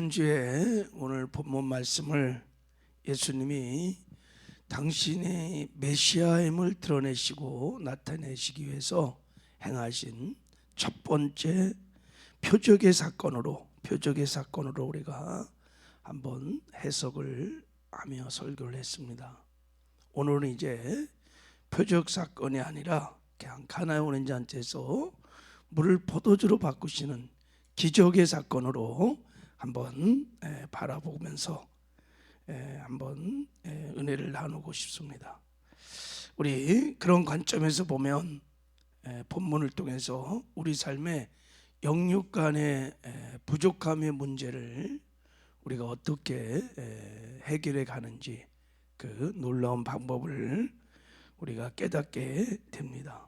지난주에 오늘 본문 말씀을 예수님이 당신의 메시아임을 드러내시고 나타내시기 위해서 행하신 첫 번째 표적의 사건으로 우리가 한번 해석을 하며 설교를 했습니다. 오늘은 이제 표적 사건이 아니라 그냥 가나에 오는 잔치에서 물을 포도주로 바꾸시는 기적의 사건으로 한번 바라보면서 한번 은혜를 나누고 싶습니다. 우리 그런 관점에서 보면 본문을 통해서 우리 삶의 영육 간의 부족함의 문제를 우리가 어떻게 해결해 가는지 그 놀라운 방법을 우리가 깨닫게 됩니다.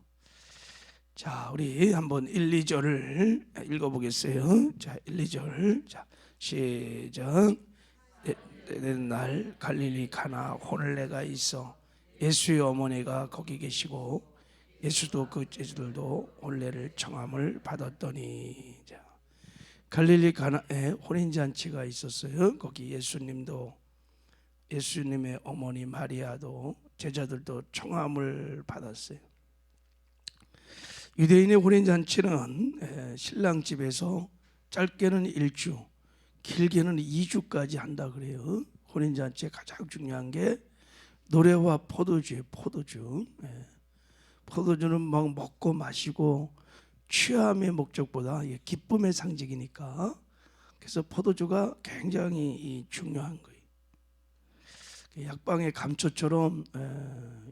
자, 우리 한번 1, 2절을 읽어보겠어요. 자, 1, 2절. 자, 시작. 때는 날 갈릴리 가나 호늘레가 있어 예수의 어머니가 거기 계시고 예수도 그 제자들도 혼례를 청함을 받았더니. 자, 갈릴리 가나에 혼인잔치가 있었어요. 거기 예수님의 어머니 마리아도 제자들도 청함을 받았어요. 유대인의 혼인잔치는 신랑 집에서 짧게는 1주, 길게는 2주까지 한다 그래요. 혼인잔치의 가장 중요한 게 노래와 포도주예요. 포도주는 막 먹고 마시고 취함의 목적보다 기쁨의 상징이니까, 그래서 포도주가 굉장히 중요한 거예요. 약방의 감초처럼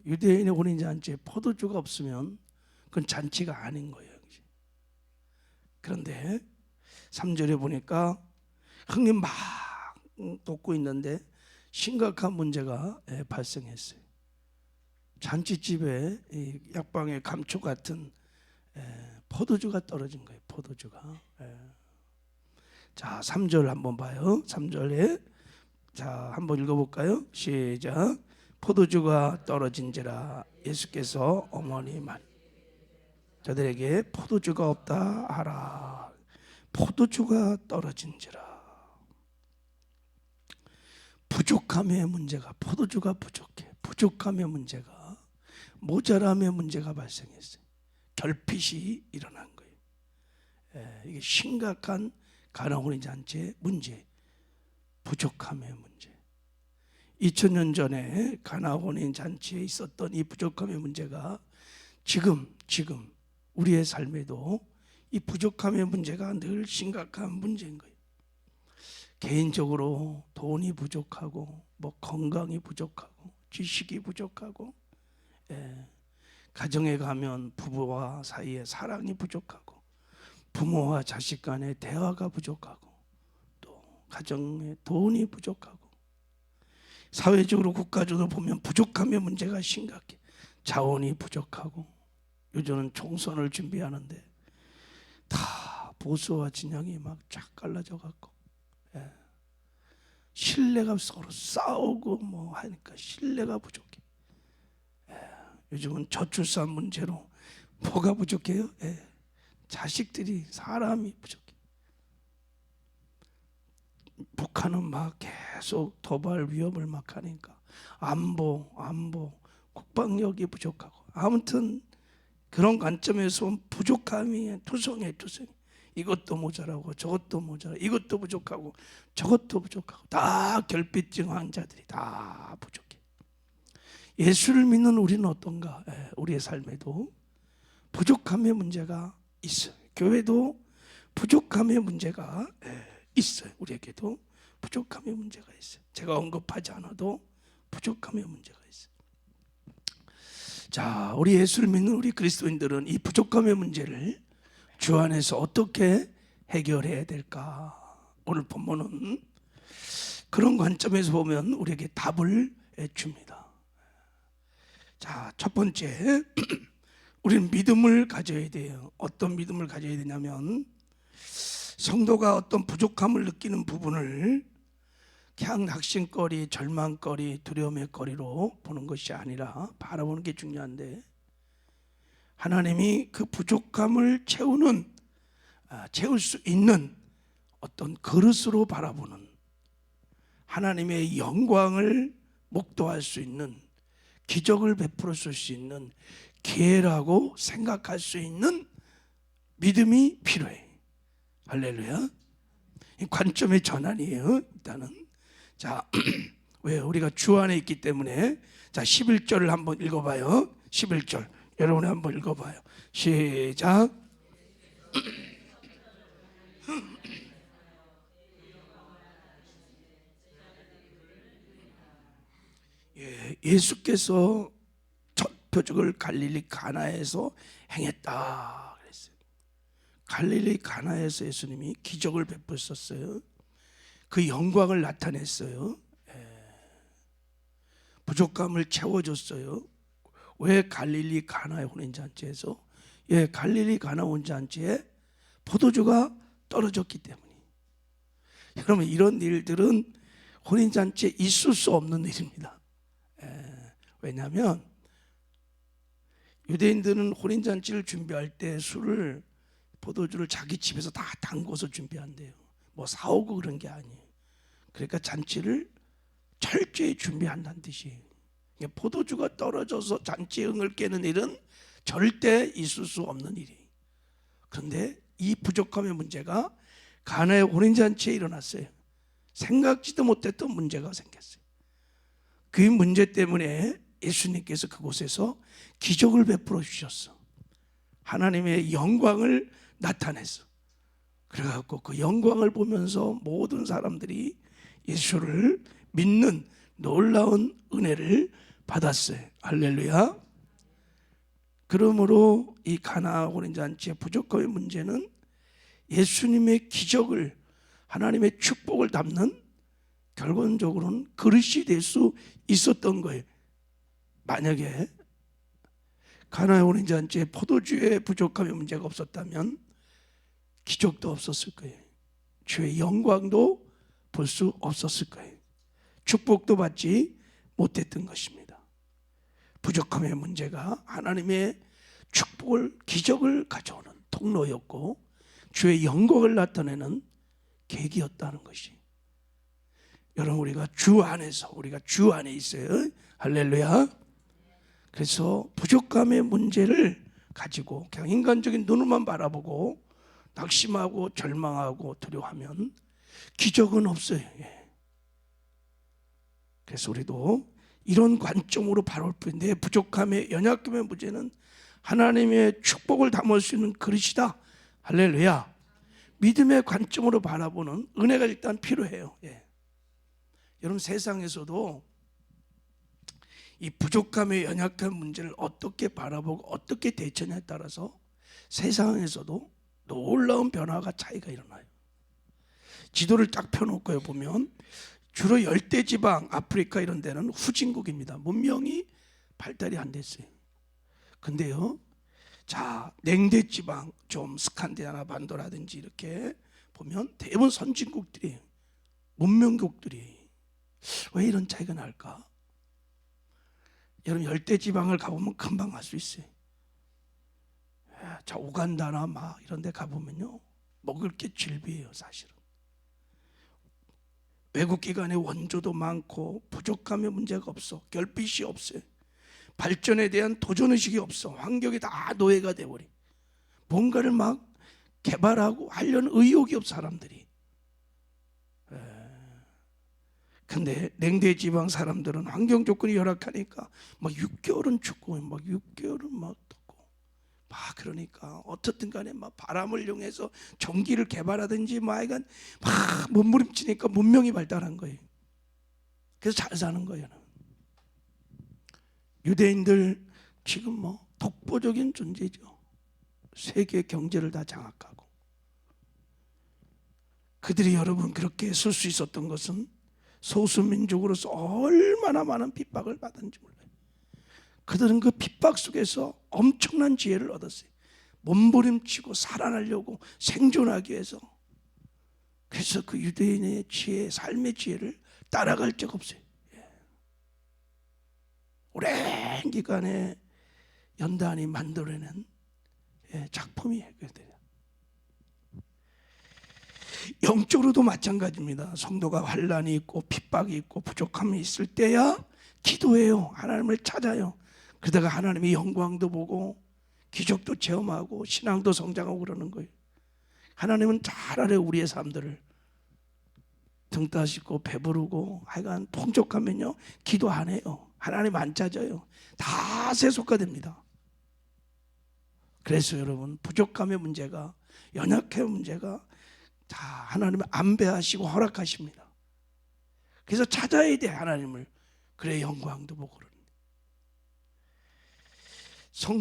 유대인의 혼인잔치에 포도주가 없으면 그건 잔치가 아닌 거예요. 그런데 3절에 보니까 흥이 막 돋고 있는데 심각한 문제가 발생했어요. 잔치집에 약방의 감초 같은 포도주가 떨어진 거예요. 포도주가. 자, 3절 한번 봐요. 3절에 자, 한번 읽어볼까요? 시작. 포도주가 떨어진지라 예수께서 어머니 말 저들에게 포도주가 없다 하라. 포도주가 떨어진지라. 부족함의 문제가, 포도주가 부족해. 부족함의 문제가, 모자람의 문제가 발생했어요. 결핍이 일어난 거예요. 이게 심각한 가나 혼인잔치의 문제, 부족함의 문제. 2000년 전에 가나 혼인잔치에 있었던 이 부족함의 문제가 지금 우리의 삶에도 이 부족함의 문제가 늘 심각한 문제인 거예요. 개인적으로 돈이 부족하고 건강이 부족하고 지식이 부족하고 가정에 가면 부부와 사이에 사랑이 부족하고 부모와 자식 간의 대화가 부족하고 또 가정에 돈이 부족하고 사회적으로 국가적으로 보면 부족함의 문제가 심각해. 자원이 부족하고 요즘은 총선을 준비하는데 다 보수와 진영이 막 쫙 갈라져 갖고 신뢰가 서로 싸우고 하니까 신뢰가 부족해. 요즘은 저출산 문제로 뭐가 부족해요? 자식들이, 사람이 부족해. 북한은 막 계속 도발 위협을 막 하니까 안보, 국방력이 부족하고, 아무튼 그런 관점에서 보면 부족함이 투성해. 이것도 모자라고 저것도 모자라고 이것도 부족하고 저것도 부족하고 다 결핍증 환자들이 다 부족해. 예수를 믿는 우리는 어떤가? 우리의 삶에도 부족함의 문제가 있어요. 교회도 부족함의 문제가 있어요. 우리에게도 부족함의 문제가 있어요. 제가 언급하지 않아도 부족함의 문제가 있어요. 자, 우리 예수를 믿는 우리 그리스도인들은 이 부족함의 문제를 주 안에서 어떻게 해결해야 될까? 오늘 본문은 그런 관점에서 보면 우리에게 답을 줍니다. 자, 첫 번째, 우리는 믿음을 가져야 돼요. 어떤 믿음을 가져야 되냐면, 성도가 어떤 부족함을 느끼는 부분을 그냥 낙심거리, 절망거리, 두려움의 거리로 보는 것이 아니라 바라보는 게 중요한데, 하나님이 그 부족함을 채울 수 있는 어떤 그릇으로 바라보는 하나님의 영광을 목도할 수 있는, 기적을 베풀어 줄 수 있는 기회라고 생각할 수 있는 믿음이 필요해. 할렐루야. 이 관점의 전환이에요. 일단은 자, 왜 우리가 주 안에 있기 때문에. 자, 11절을 한번 읽어봐요. 11절 여러분이 한번 읽어봐요. 시작. 예수께서 첫 표적을 갈릴리 가나에서 행했다 그랬어요. 갈릴리 가나에서 예수님이 기적을 베푸셨어요. 그 영광을 나타냈어요. 부족함을 채워줬어요. 왜 갈릴리 가나의 혼인잔치에서? 갈릴리 가나 혼인잔치에 포도주가 떨어졌기 때문에. 여러분, 이런 일들은 혼인잔치에 있을 수 없는 일입니다. 왜냐하면 유대인들은 혼인잔치를 준비할 때 술을, 포도주를 자기 집에서 다 담궈서 준비한대요. 뭐 사오고 그런 게 아니에요. 그러니까 잔치를 철저히 준비한다는 뜻이에요. 포도주가 떨어져서 잔치의 흥을 깨는 일은 절대 있을 수 없는 일이에요. 그런데 이 부족함의 문제가 가나의 혼인잔치에 일어났어요. 생각지도 못했던 문제가 생겼어요. 그 문제 때문에 예수님께서 그곳에서 기적을 베풀어 주셨어. 하나님의 영광을 나타냈어. 그래갖고 그 영광을 보면서 모든 사람들이 예수를 믿는 놀라운 은혜를 받았어요. 할렐루야. 그러므로 이 가나 혼인잔치의 부족함의 문제는 예수님의 기적을, 하나님의 축복을 담는 결론적으로는 그릇이 될 수 있었던 거예요. 만약에 가나의 혼인잔치에 포도주의 부족함의 문제가 없었다면 기적도 없었을 거예요. 주의 영광도 볼 수 없었을 거예요. 축복도 받지 못했던 것입니다. 부족함의 문제가 하나님의 축복을, 기적을 가져오는 통로였고 주의 영광을 나타내는 계기였다는 것이. 여러분, 우리가 주 안에서, 우리가 주 안에 있어요. 할렐루야. 그래서 부족함의 문제를 가지고 그냥 인간적인 눈으로만 바라보고 낙심하고 절망하고 두려워하면 기적은 없어요. 그래서 우리도 이런 관점으로 바라볼 뿐인데, 부족함의, 연약함의 문제는 하나님의 축복을 담을 수 있는 그릇이다. 할렐루야. 믿음의 관점으로 바라보는 은혜가 일단 필요해요. 여러분, 세상에서도 이 부족함의, 연약한 문제를 어떻게 바라보고 어떻게 대처냐에 따라서 세상에서도 놀라운 변화가, 차이가 일어나요. 지도를 딱 펴놓고 보면 주로 열대지방, 아프리카 이런 데는 후진국입니다. 문명이 발달이 안 됐어요. 근데요, 자, 냉대지방, 좀 스칸디나나 반도라든지 이렇게 보면 대부분 선진국들이에요. 문명국들이. 왜 이런 차이가 날까? 여러분, 열대지방을 가보면 금방 알 수 있어요. 자, 우간다나 막 이런 데 가보면요, 먹을 게 질비해요. 사실은 외국 기관에 원조도 많고 부족함의 문제가 없어. 결핍이 없어요. 발전에 대한 도전의식이 없어. 환경이 다 노예가 돼버리. 뭔가를 막 개발하고 하려는 의욕이 없어, 사람들이. 근데 냉대지방 사람들은 환경 조건이 열악하니까 막 6개월은 춥고 막 6개월은 막 덥고 막, 그러니까 어떻든 간에 막 바람을 이용해서 전기를 개발하든지 막 하여간 막 몸부림치니까 문명이 발달한 거예요. 그래서 잘 사는 거예요. 유대인들 지금 뭐 독보적인 존재죠. 세계 경제를 다 장악하고. 그들이 여러분 그렇게 쓸 수 있었던 것은 소수민족으로서 얼마나 많은 핍박을 받은지 몰라요. 그들은 그 핍박 속에서 엄청난 지혜를 얻었어요. 몸부림치고 살아나려고, 생존하기 위해서. 그래서 그 유대인의 지혜, 삶의 지혜를 따라갈 적 없어요. 오랜 기간에 연단이 만들어낸 작품이에요. 영적으로도 마찬가지입니다. 성도가 환난이 있고 핍박이 있고 부족함이 있을 때야 기도해요. 하나님을 찾아요. 그러다가 하나님의 영광도 보고 기적도 체험하고 신앙도 성장하고 그러는 거예요. 하나님은 잘 알아요. 우리의 삶들을. 등 따시고 배부르고 하여간 풍족하면요 기도 안 해요. 하나님 안 찾아요. 다 세속화됩니다. 그래서 여러분, 부족함의 문제가, 연약함의 문제가 다 하나님을 안배하시고 허락하십니다. 그래서 찾아야 돼, 하나님을. 그래 영광도 보고 그러는데.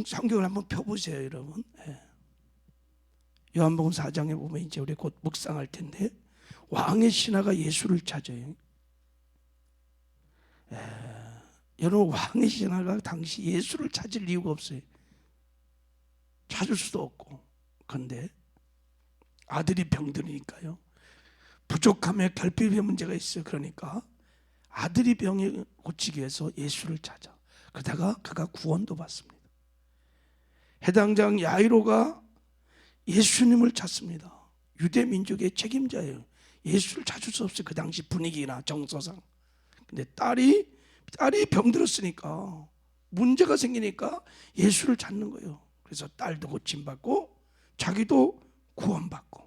성경을 한번 펴보세요, 여러분. 요한복음 4장에 보면 이제 우리 곧 묵상할 텐데, 왕의 신하가 예수를 찾아요. 여러분, 왕의 신하가 당시 예수를 찾을 이유가 없어요. 찾을 수도 없고. 그런데 아들이 병들으니까요, 부족함에 결핍의 문제가 있어요. 그러니까 아들이 병이 고치기 위해서 예수를 찾아. 그러다가 그가 구원도 받습니다. 해당장 야이로가 예수님을 찾습니다. 유대 민족의 책임자예요. 예수를 찾을 수 없어요. 그 당시 분위기나 정서상. 근데 딸이 병들었으니까, 문제가 생기니까 예수를 찾는 거예요. 그래서 딸도 고침받고 자기도 구원받고.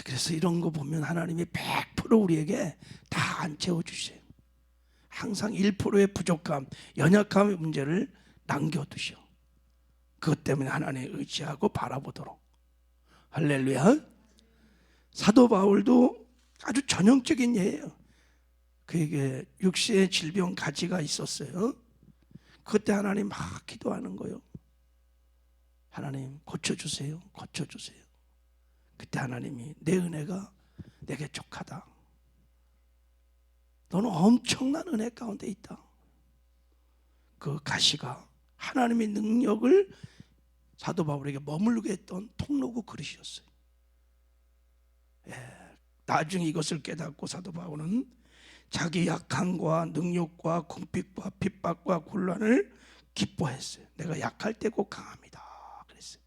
그래서 이런 거 보면 하나님이 100% 우리에게 다 안 채워주세요. 항상 1%의 부족함, 연약함의 문제를 남겨두셔. 그것 때문에 하나님 의지하고 바라보도록. 할렐루야. 사도 바울도 아주 전형적인 예예요. 그에게 육신의 질병 가지가 있었어요. 그때 하나님 막 기도하는 거예요. 하나님 고쳐주세요. 고쳐주세요. 그때 하나님이 내 은혜가 내게 족하다. 너는 엄청난 은혜 가운데 있다. 그 가시가 하나님의 능력을 사도 바울에게 머물게 했던 통로고 그릇이었어요. 나중에 이것을 깨닫고 사도 바울은 자기 약함과 능력과 궁핍과 핍박과 곤란을 기뻐했어요. 내가 약할 때 곧 강합니다. 그랬어요.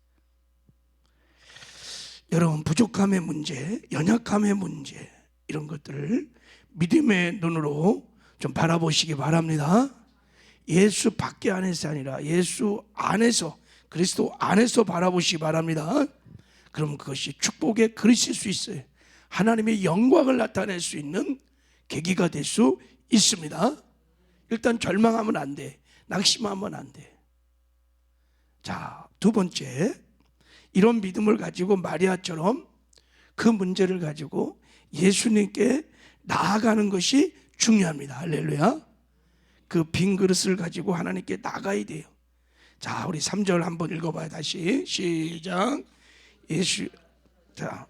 여러분, 부족함의 문제, 연약함의 문제, 이런 것들을 믿음의 눈으로 좀 바라보시기 바랍니다. 예수 밖에 안에서 아니라 예수 안에서, 그리스도 안에서 바라보시기 바랍니다. 그럼 그것이 축복의 그릇일 수 있어요. 하나님의 영광을 나타낼 수 있는 계기가 될 수 있습니다. 일단 절망하면 안 돼. 낙심하면 안 돼. 자, 두 번째, 이런 믿음을 가지고 마리아처럼 그 문제를 가지고 예수님께 나아가는 것이 중요합니다. 할렐루야. 그 빈 그릇을 가지고 하나님께 나가야 돼요. 자, 우리 3절 한번 읽어봐요. 다시 시작. 예수. 자,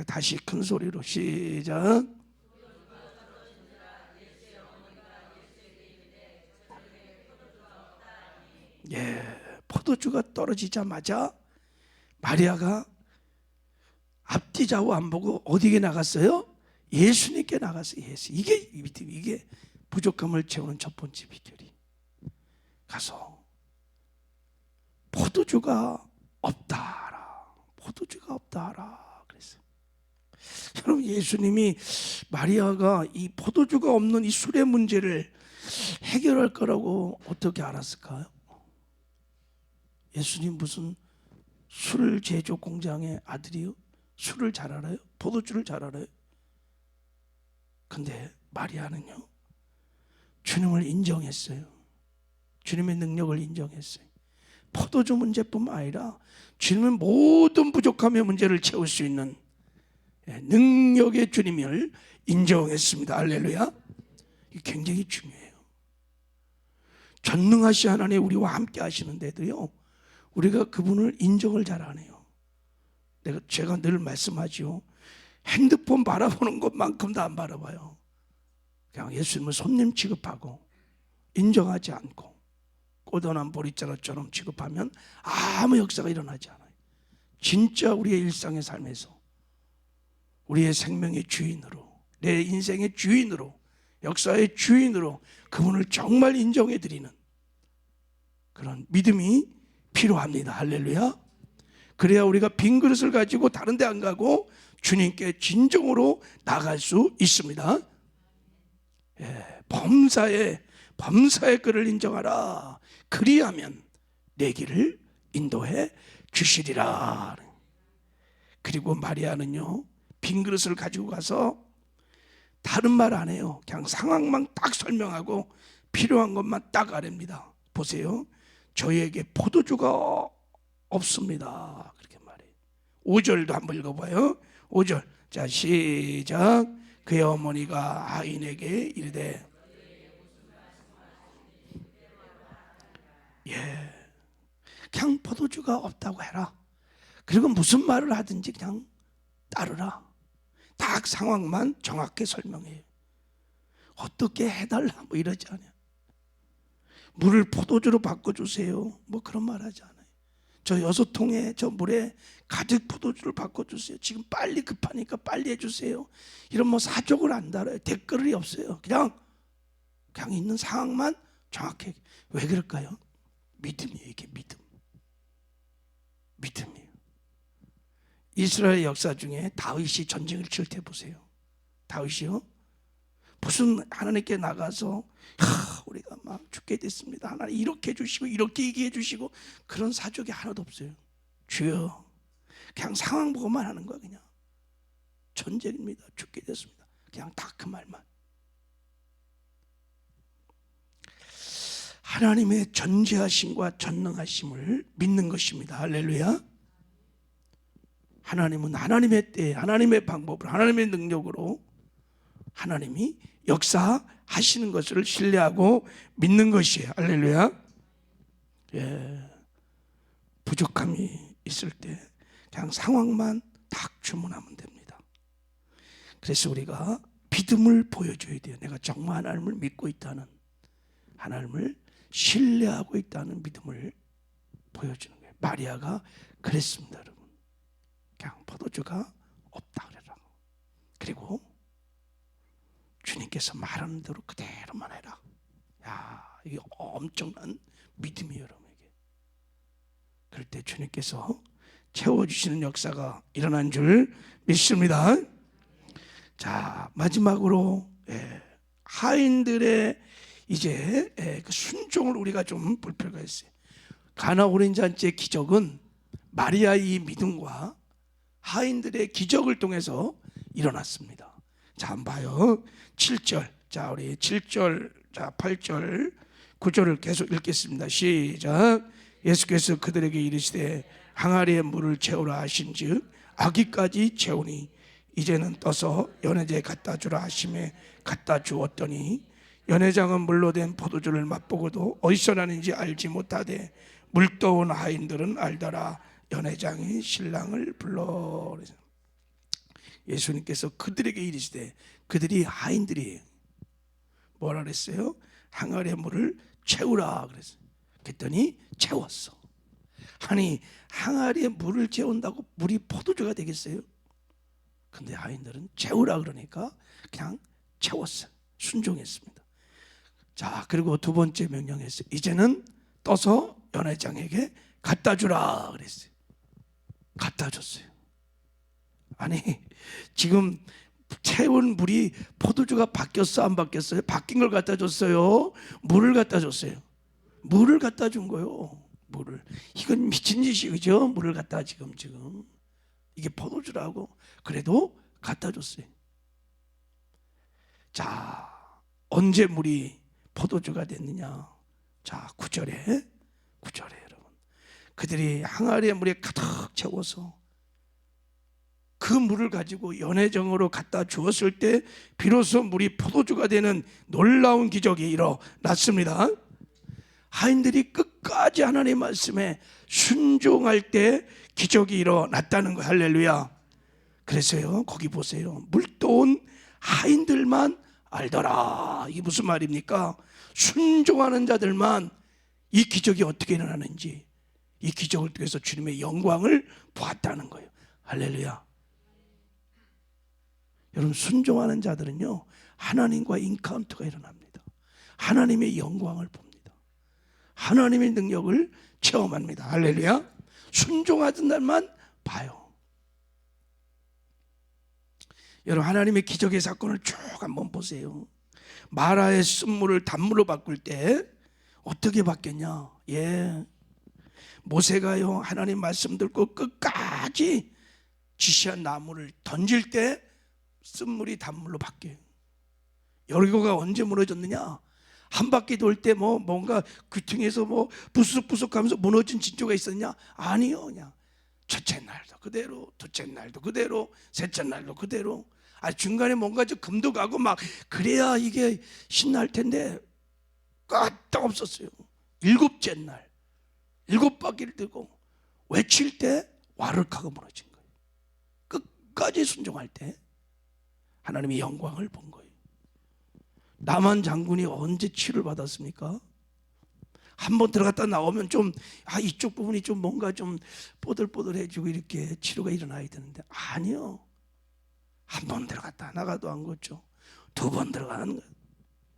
다시 큰 소리로 시작. 포도주가 떨어지자마자 마리아가 앞뒤 좌우 안 보고 어디에 나갔어요? 예수님께 나갔어요. 이게 믿음, 이게 부족함을 채우는 첫 번째 비결이. 가서 포도주가 없다라, 포도주가 없다라 그랬어요. 여러분, 예수님이 마리아가 이 포도주가 없는 이 술의 문제를 해결할 거라고 어떻게 알았을까요? 예수님 무슨 술 제조 공장의 아들이요? 술을 잘 알아요? 포도주를 잘 알아요? 근데 마리아는요, 주님을 인정했어요. 주님의 능력을 인정했어요. 포도주 문제뿐만 아니라 주님은 모든 부족함의 문제를 채울 수 있는 능력의 주님을 인정했습니다. 할렐루야. 이게 굉장히 중요해요. 전능하신 하나님 우리와 함께 하시는데도요, 우리가 그분을 인정을 잘 안 해요. 제가 늘 말씀하지요. 핸드폰 바라보는 것만큼도 안 바라봐요. 그냥 예수님을 손님 취급하고 인정하지 않고 꼬던한 보리자루처럼 취급하면 아무 역사가 일어나지 않아요. 진짜 우리의 일상의 삶에서 우리의 생명의 주인으로, 내 인생의 주인으로, 역사의 주인으로 그분을 정말 인정해 드리는 그런 믿음이 필요합니다. 할렐루야. 그래야 우리가 빈 그릇을 가지고 다른 데 안 가고 주님께 진정으로 나갈 수 있습니다. 예, 범사의 끈을 인정하라. 그리하면 내 길을 인도해 주시리라. 그리고 마리아는요, 빈 그릇을 가지고 가서 다른 말 안 해요. 그냥 상황만 딱 설명하고 필요한 것만 딱 아랍니다. 보세요. 저희에게 포도주가 없습니다. 그렇게 말해요. 5절도 한번 읽어봐요. 5절. 자, 시작. 그의 어머니가 아인에게 이르되, 예, 그냥 포도주가 없다고 해라. 그리고 무슨 말을 하든지 그냥 따르라. 딱 상황만 정확히 설명해요. 어떻게 해달라 뭐 이러지 않아요. 물을 포도주로 바꿔주세요 뭐 그런 말 하지 않아요. 저 6통에 저 물에 가득 포도주를 바꿔주세요. 지금 빨리 급하니까 빨리 해주세요. 이런 뭐 사족을 안 달아요. 댓글이 없어요. 그냥 있는 상황만 정확히. 왜 그럴까요? 믿음이에요. 이게 믿음이에요. 이스라엘 역사 중에 다윗이 전쟁을 칠 때 보세요. 다윗이요, 무슨 하나님께 나가서 우리가 막 죽게 됐습니다, 하나님 이렇게 해주시고 이렇게 얘기해 주시고 그런 사족이 하나도 없어요. 주여, 그냥 상황 보고만 하는 거야. 그냥 전쟁입니다, 죽게 됐습니다, 그냥 딱 그 말만. 하나님의 전지하심과 전능하심을 믿는 것입니다. 할렐루야. 하나님은 하나님의 때에 하나님의 방법으로 하나님의 능력으로 하나님이 역사하시는 것을 신뢰하고 믿는 것이에요. 할렐루야. 예, 부족함이 있을 때 그냥 상황만 딱 주문하면 됩니다. 그래서 우리가 믿음을 보여줘야 돼요. 내가 정말 하나님을 믿고 있다는, 하나님을 신뢰하고 있다는 믿음을 보여주는 거예요. 마리아가 그랬습니다. 여러분, 그냥 포도주가 없다 그래라. 그리고 주님께서 말하는 대로 그대로만 해라. 야, 이게 엄청난 믿음이에요, 여러분에게. 그럴 때 주님께서 채워주시는 역사가 일어난 줄 믿습니다. 자, 마지막으로 하인들의 이제 그 순종을 우리가 좀 볼 필요가 있어요. 가나 어린 잔치의 기적은 마리아의 믿음과 하인들의 기적을 통해서 일어났습니다. 자, 한번 봐요. 7절. 자, 우리 7절, 자, 8절, 9절을 계속 읽겠습니다. 시작. 예수께서 그들에게 이르시되 항아리에 물을 채우라 하신즉 아기까지 채우니 이제는 떠서 연회장에 갖다 주라 하심에 갖다 주었더니 연회장은 물로 된 포도주를 맛보고도 어디서 나는지 알지 못하되 물떠온 하인들은 알더라. 연회장이 신랑을 불러. 예수님께서 그들에게 이르시되, 그들이 하인들이에요. 뭐라 그랬어요? 항아리에 물을 채우라 그랬어요. 그랬더니 채웠어. 아니, 항아리에 물을 채운다고 물이 포도주가 되겠어요? 근데 하인들은 채우라 그러니까 그냥 채웠어요. 순종했습니다. 자, 그리고 두 번째 명령했어요. 이제는 떠서 연회장에게 갖다 주라 그랬어요. 갖다 줬어요. 아니, 지금 채운 물이 포도주가 바뀌었어, 안 바뀌었어요? 바뀐 걸 갖다 줬어요? 물을 갖다 줬어요? 물을 갖다 준 거예요. 물을. 이건 미친 짓이, 그죠? 물을 갖다 지금 이게 포도주라고. 그래도 갖다 줬어요. 자, 언제 물이 포도주가 됐느냐? 자, 9절에 여러분, 그들이 항아리에 물에 가득 채워서 그 물을 가지고 연회장으로 갖다 주었을 때 비로소 물이 포도주가 되는 놀라운 기적이 일어났습니다. 하인들이 끝까지 하나님의 말씀에 순종할 때 기적이 일어났다는 거예요. 할렐루야. 그래서요, 거기 보세요. 물떠온 하인들만 알더라. 이게 무슨 말입니까? 순종하는 자들만 이 기적이 어떻게 일어나는지, 이 기적을 통해서 주님의 영광을 보았다는 거예요. 할렐루야. 여러분, 순종하는 자들은요, 하나님과 인카운트가 일어납니다. 하나님의 영광을 봅니다. 하나님의 능력을 체험합니다. 할렐루야. 순종하던 날만 봐요. 여러분, 하나님의 기적의 사건을 쭉 한번 보세요. 마라의 쓴물을 단물로 바꿀 때 어떻게 바뀌었냐? 모세가요, 하나님 말씀 듣고 끝까지 지시한 나무를 던질 때 쓴물이 단물로 바뀌어요. 여리고가 언제 무너졌느냐? 한 바퀴 돌 때 뭔가 귀퉁이에서 부스럭부스럭하면서 무너진 징조가 있었냐? 아니요. 그냥 첫째 날도 그대로, 둘째 날도 그대로, 셋째 날도 그대로. 중간에 뭔가 좀 금도 가고 막 그래야 이게 신날 텐데 까딱 없었어요. 일곱째 날 7바퀴를 들고 외칠 때 와르르하고 무너진 거예요. 끝까지 순종할 때 하나님의 영광을 본 거예요. 남한 장군이 언제 치유를 받았습니까? 한번 들어갔다 나오면 좀 이쪽 부분이 좀 뭔가 좀 뽀들뽀들해지고 이렇게 치료가 일어나야 되는데 아니요. 한 번 들어갔다 나가도 안 걷죠. 2번 들어가는 거예요.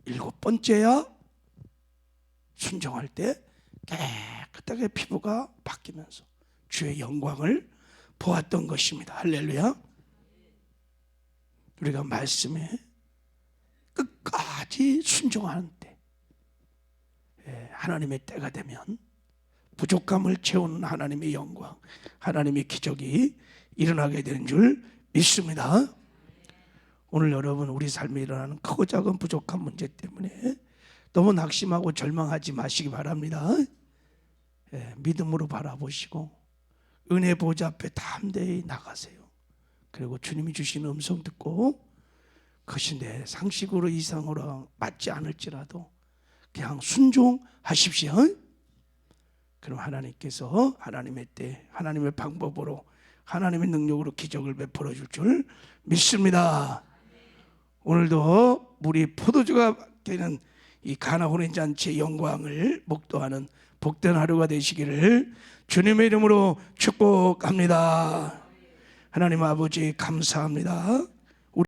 7번째야 순종할 때 깨끗하게 피부가 바뀌면서 주의 영광을 보았던 것입니다. 할렐루야. 우리가 말씀에 끝까지 순종하는 때, 하나님의 때가 되면 부족함을 채우는 하나님의 영광, 하나님의 기적이 일어나게 되는 줄 믿습니다. 오늘 여러분, 우리 삶에 일어나는 크고 작은 부족한 문제 때문에 너무 낙심하고 절망하지 마시기 바랍니다. 믿음으로 바라보시고 은혜 보좌 앞에 담대히 나가세요. 그리고 주님이 주시는 음성 듣고 그것이 내 상식으로 이상으로 맞지 않을지라도 그냥 순종하십시오. 그럼 하나님께서 하나님의 때, 하나님의 방법으로, 하나님의 능력으로 기적을 베풀어 줄 줄 믿습니다. 오늘도 우리 포도주가 되는 이 가나 혼인 잔치의 영광을 목도하는 복된 하루가 되시기를 주님의 이름으로 축복합니다. 하나님 아버지 감사합니다.